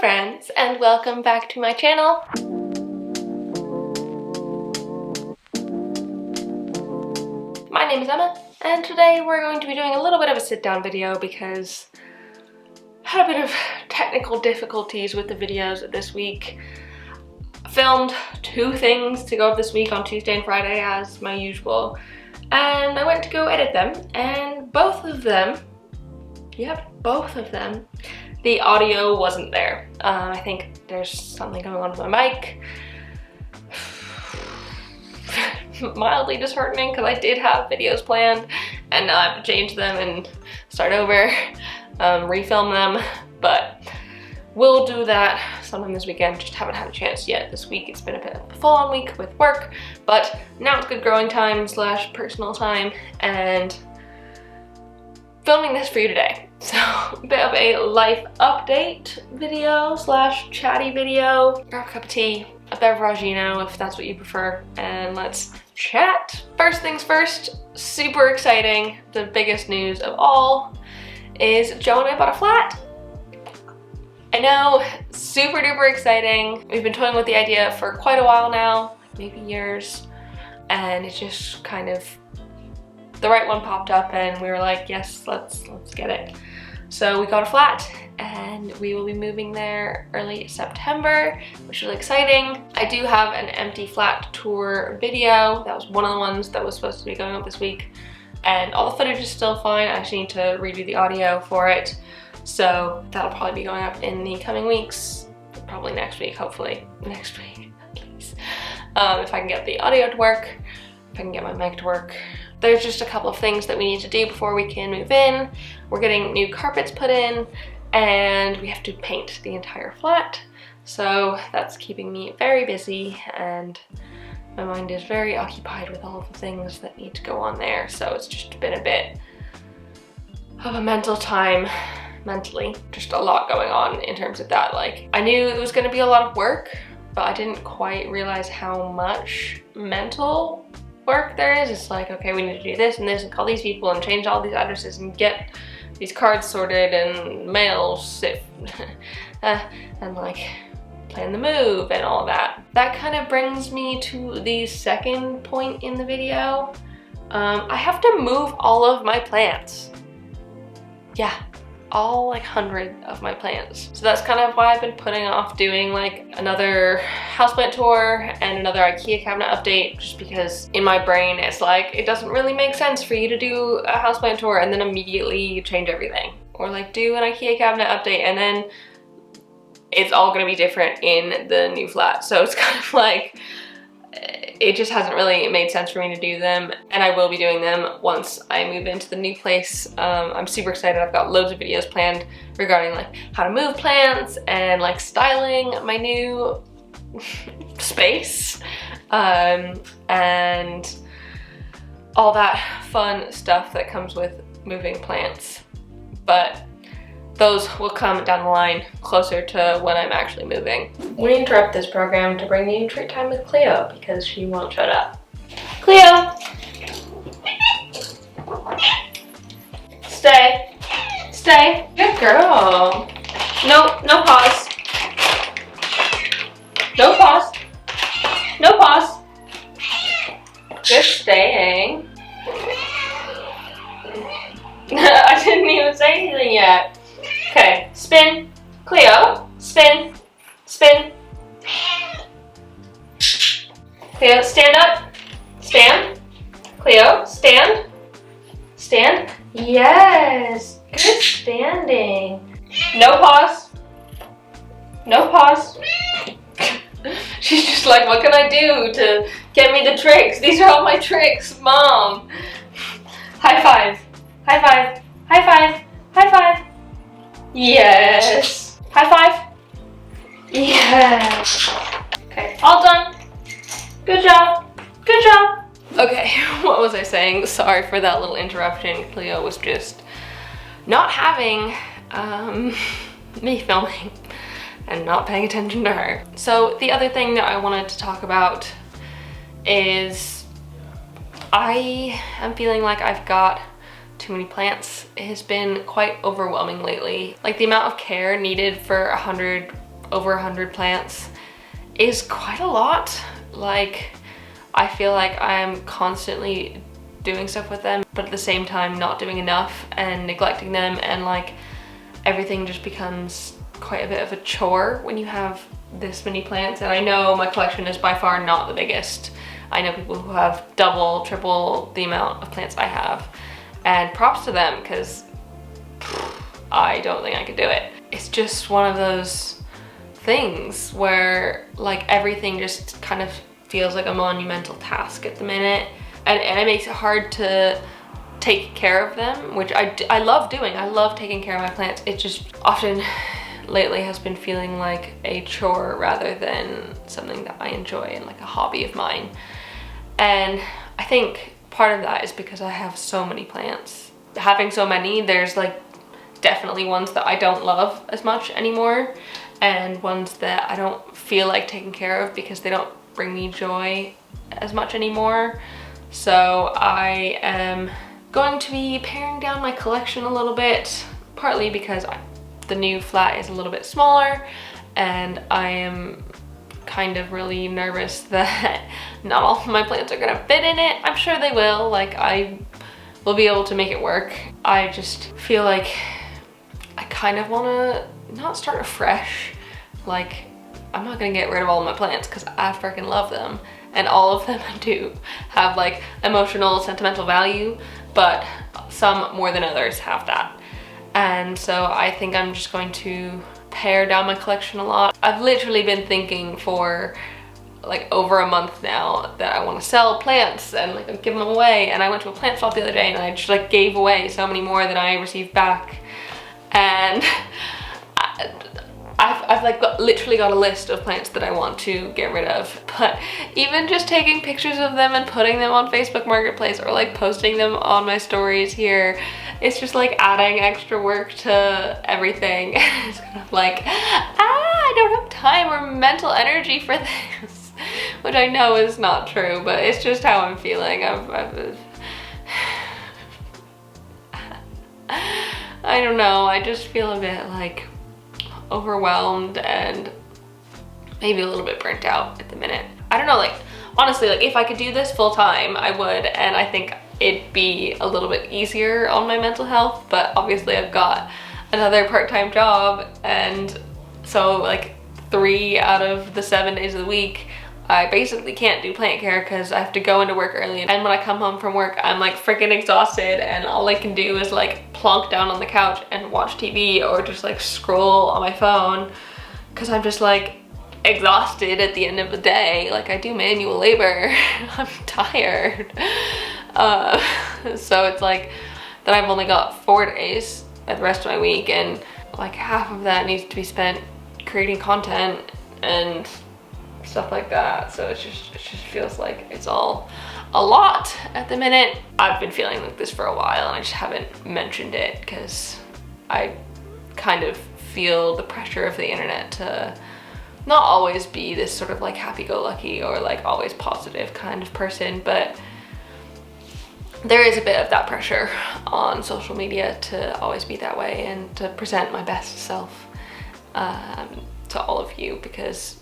friends, and welcome back to my channel. My name is Emma, and today we're going to be doing a little bit of a sit-down video because I had a bit of technical difficulties with the videos this week. I filmed 2 things to go up this week on Tuesday and Friday as my usual, and I went to go edit them, and both of them, the audio wasn't there. I think there's something going on with my mic. Mildly disheartening because I did have videos planned and now I have to change them and start over, refilm them, but we'll do that sometime this weekend. Just haven't had a chance yet this week. It's been a bit of a full-on week with work, but now it's good growing time / personal time and filming this for you today. So a bit of a life update video / chatty video. Grab a cup of tea, a beverageino if that's what you prefer, and let's chat. First things first, super exciting. The biggest news of all is Joe and I bought a flat. I know, super duper exciting. We've been toying with the idea for quite a while now, maybe years, and it's just kind of the right one popped up and we were like, yes, let's get it. So we got a flat and we will be moving there early September, which is really exciting. I do have an empty flat tour video. That was one of the ones that was supposed to be going up this week, and all the footage is still fine. I actually need to redo the audio for it. So that'll probably be going up in the coming weeks, probably next week, hopefully. Next week, please. If I can get the audio to work, if I can get my mic to work. There's just a couple of things that we need to do before we can move in. We're getting new carpets put in and we have to paint the entire flat. So that's keeping me very busy and my mind is very occupied with all of the things that need to go on there. So it's just been a bit of a mental time, mentally. Just a lot going on in terms of that. Like, I knew it was gonna be a lot of work, but I didn't quite realize how much mental work there is. It's like, okay, we need to do this and this and call these people and change all these addresses and get these cards sorted and mail sit and like plan the move and all that. That kind of brings me to the second point in the video. I have to move all of my plants. Yeah, all like 100 of my plants. So that's kind of why I've been putting off doing like another houseplant tour and another IKEA cabinet update, just because in my brain it's like, it doesn't really make sense for you to do a houseplant tour and then immediately change everything. Or like do an IKEA cabinet update and then it's all gonna be different in the new flat. So it's kind of like, it just hasn't really made sense for me to do them, and I will be doing them once I move into the new place. I'm super excited. I've got loads of videos planned regarding like how to move plants and like styling my new space and all that fun stuff that comes with moving plants. But those will come down the line closer to when I'm actually moving. We interrupt this program to bring you treat time with Cleo because she won't shut up. Cleo! Stay. Stay. Good girl. No pause. No pause. No pause. Just staying. I didn't even say anything yet. Okay, spin, Cleo, spin, spin. Cleo, stand up, stand. Cleo, stand, stand. Yes, good standing. No pause, no pause. She's just like, what can I do to get me the tricks? These are all my tricks, Mom. High five, high five, high five, high five. Yes. High five. Yes. Okay, all done. Good job. Good job. Okay, what was I saying? Sorry for that little interruption. Cleo was just not having me filming and not paying attention to her. So the other thing that I wanted to talk about is I am feeling like I've got too many plants. It has been quite overwhelming lately. Like the amount of care needed for 100 over 100 plants is quite a lot. Like, I feel like I'm constantly doing stuff with them, but at the same time not doing enough and neglecting them, and like everything just becomes quite a bit of a chore when you have this many plants. And I know my collection is by far not the biggest. I know people who have double, triple the amount of plants I have, and props to them, because I don't think I could do it. It's just one of those things where like everything just kind of feels like a monumental task at the minute, and it makes it hard to take care of them, which I love doing. I love taking care of my plants. It just often lately has been feeling like a chore rather than something that I enjoy and like a hobby of mine. And I think part of that is because I have so many plants. Having so many, there's like definitely ones that I don't love as much anymore, and ones that I don't feel like taking care of because they don't bring me joy as much anymore. So I am going to be paring down my collection a little bit, partly because the new flat is a little bit smaller, and I am kind of really nervous that not all of my plants are gonna fit in it. I'm sure they will, like I will be able to make it work. I just feel like I kind of wanna not start afresh. Like, I'm not gonna get rid of all of my plants because I freaking love them, and all of them do have like emotional, sentimental value, but some more than others have that. And so I think I'm just going to pare down my collection a lot. I've literally been thinking for like over a month now that I want to sell plants and like give them away, and I went to a plant shop the other day and I just like gave away so many more than I received back. And I've like literally got a list of plants that I want to get rid of, but even just taking pictures of them and putting them on Facebook Marketplace or like posting them on my stories here, it's just like adding extra work to everything. It's kind of like, I don't have time or mental energy for this, which I know is not true, but it's just how I'm feeling. I don't know, I just feel a bit like overwhelmed and maybe a little bit burnt out at the minute. I don't know, like honestly, like if I could do this full time, I would, and I think it'd be a little bit easier on my mental health, but obviously I've got another part-time job, and so like 3 out of the 7 days of the week I basically can't do plant care because I have to go into work early, and when I come home from work I'm like freaking exhausted, and all I can do is like plonk down on the couch and watch TV or just like scroll on my phone because I'm just like exhausted at the end of the day. Like I do manual labor. I'm tired. So it's like that I've only got 4 days at the rest of my week, and like half of that needs to be spent creating content and stuff like that. So it just feels like it's all a lot at the minute. I've been feeling like this for a while and I just haven't mentioned it because I kind of feel the pressure of the internet to not always be this sort of like happy-go-lucky or like always positive kind of person, but there is a bit of that pressure on social media to always be that way and to present my best self to all of you, because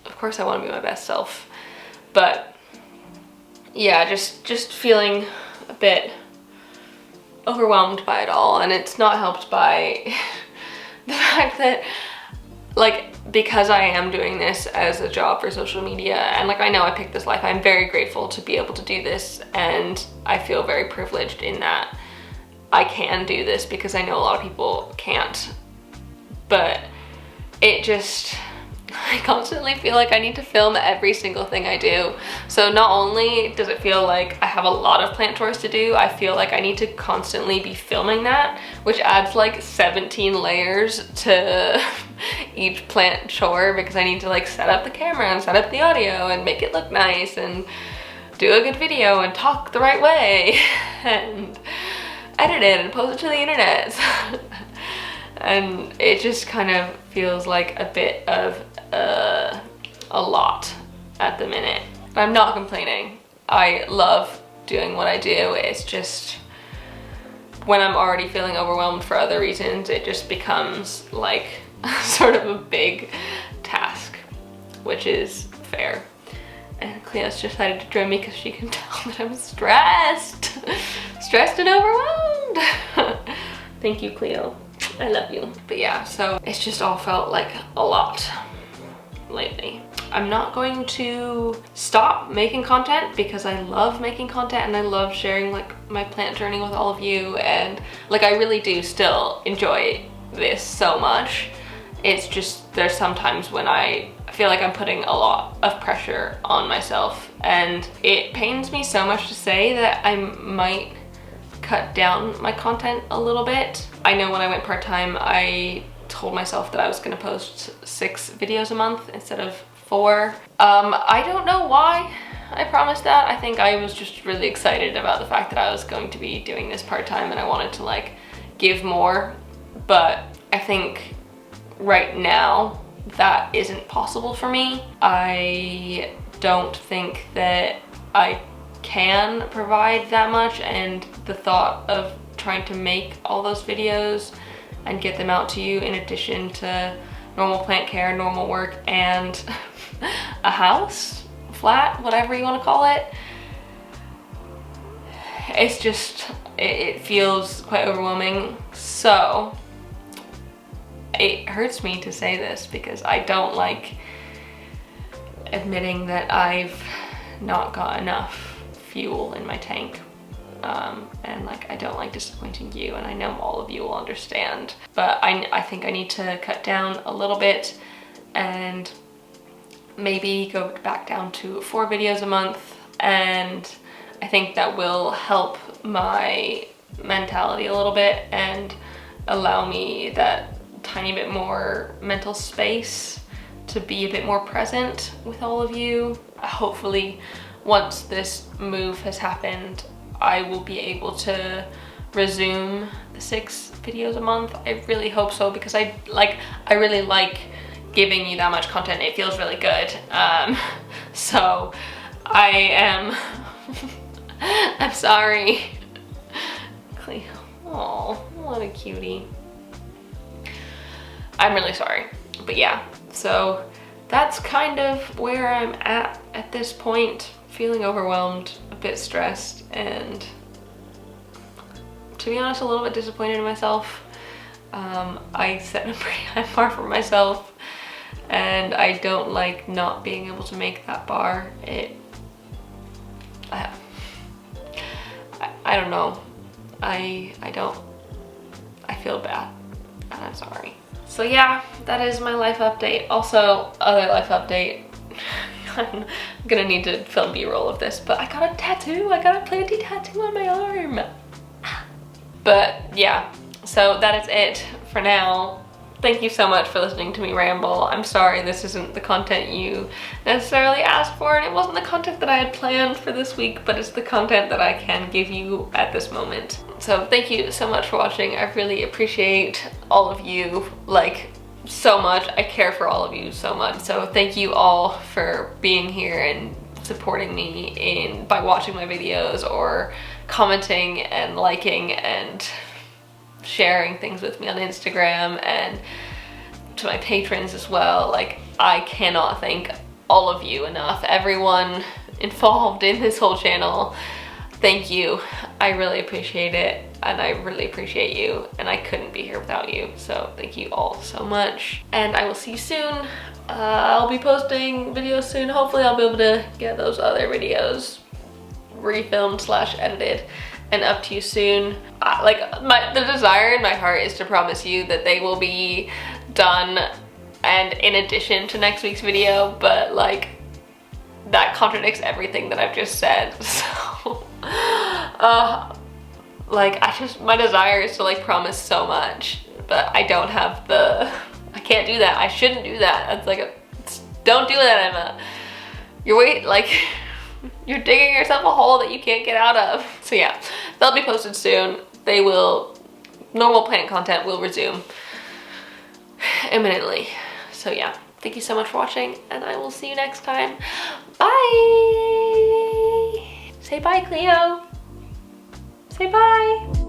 of course I want to be my best self. But yeah, just feeling a bit overwhelmed by it all, and it's not helped by the fact that like, because I am doing this as a job for social media, and like I know I picked this life, I'm very grateful to be able to do this, and I feel very privileged in that I can do this because I know a lot of people can't. But it just, I constantly feel like I need to film every single thing I do. So not only does it feel like I have a lot of plant chores to do, I feel like I need to constantly be filming that, which adds like 17 layers to each plant chore, because I need to like set up the camera and set up the audio and make it look nice and do a good video and talk the right way and edit it and post it to the internet. And it just kind of feels like a bit of a lot at the minute. I'm not complaining. I love doing what I do. It's just when I'm already feeling overwhelmed for other reasons, it just becomes like sort of a big task, which is fair. And Cleo's decided to join me because she can tell that I'm stressed. Stressed and overwhelmed. Thank you, Cleo. I love you. But yeah, so it's just all felt like a lot lately. I'm not going to stop making content because I love making content and I love sharing like my plant journey with all of you, and like I really do still enjoy this so much. It's just there's sometimes when I feel like I'm putting a lot of pressure on myself, and it pains me so much to say that I might cut down my content a little bit. I know when I went part-time, I told myself that I was gonna post 6 videos a month instead of 4. I don't know why I promised that. I think I was just really excited about the fact that I was going to be doing this part-time and I wanted to like give more, but I think right now that isn't possible for me. I don't think that I can provide that much, and the thought of trying to make all those videos and get them out to you in addition to normal plant care, normal work, and a house, flat, whatever you want to call it, it's just, it feels quite overwhelming. So it hurts me to say this because I don't like admitting that I've not got enough fuel in my tank. And like I don't like disappointing you, and I know all of you will understand, but I think I need to cut down a little bit and maybe go back down to 4 videos a month, and I think that will help my mentality a little bit and allow me that tiny bit more mental space to be a bit more present with all of you. Hopefully once this move has happened, I will be able to resume the 6 videos a month. I really hope so, because I really like giving you that much content. It feels really good. So I am I'm sorry. Cleo, oh, what a cutie. I'm really sorry, but yeah, so that's kind of where I'm at this point. Feeling overwhelmed, a bit stressed, and to be honest, a little bit disappointed in myself. I set a pretty high bar for myself, and I don't like not being able to make that bar. I don't know. I feel bad, and I'm sorry. So yeah, that is my life update. Also, other life update. I'm gonna need to film B-roll of this, but I got a tattoo. I got a planty tattoo on my arm. But yeah, so that is it for now. Thank you so much for listening to me ramble. I'm sorry this isn't the content you necessarily asked for, and it wasn't the content that I had planned for this week, but it's the content that I can give you at this moment. So thank you so much for watching. I really appreciate all of you, like, so much. I care for all of you so much. So thank you all for being here and supporting me by watching my videos or commenting and liking and sharing things with me on Instagram, and to my patrons as well. Like, I cannot thank all of you enough. Everyone involved in this whole channel, thank you. I really appreciate it, and I really appreciate you, and I couldn't be here without you. So thank you all so much, and I will see you soon. I'll be posting videos soon. Hopefully I'll be able to get those other videos refilmed / edited and up to you soon. The desire in my heart is to promise you that they will be done and in addition to next week's video, but like that contradicts everything that I've just said. So like my desire is to like promise so much, but I don't have I can't do that. I shouldn't do that. That's like don't do that, Emma. You're digging yourself a hole that you can't get out of. So yeah, they'll be posted soon. Normal plant content will resume imminently. So yeah, thank you so much for watching, and I will see you next time. Bye! Say bye, Cleo. Say bye.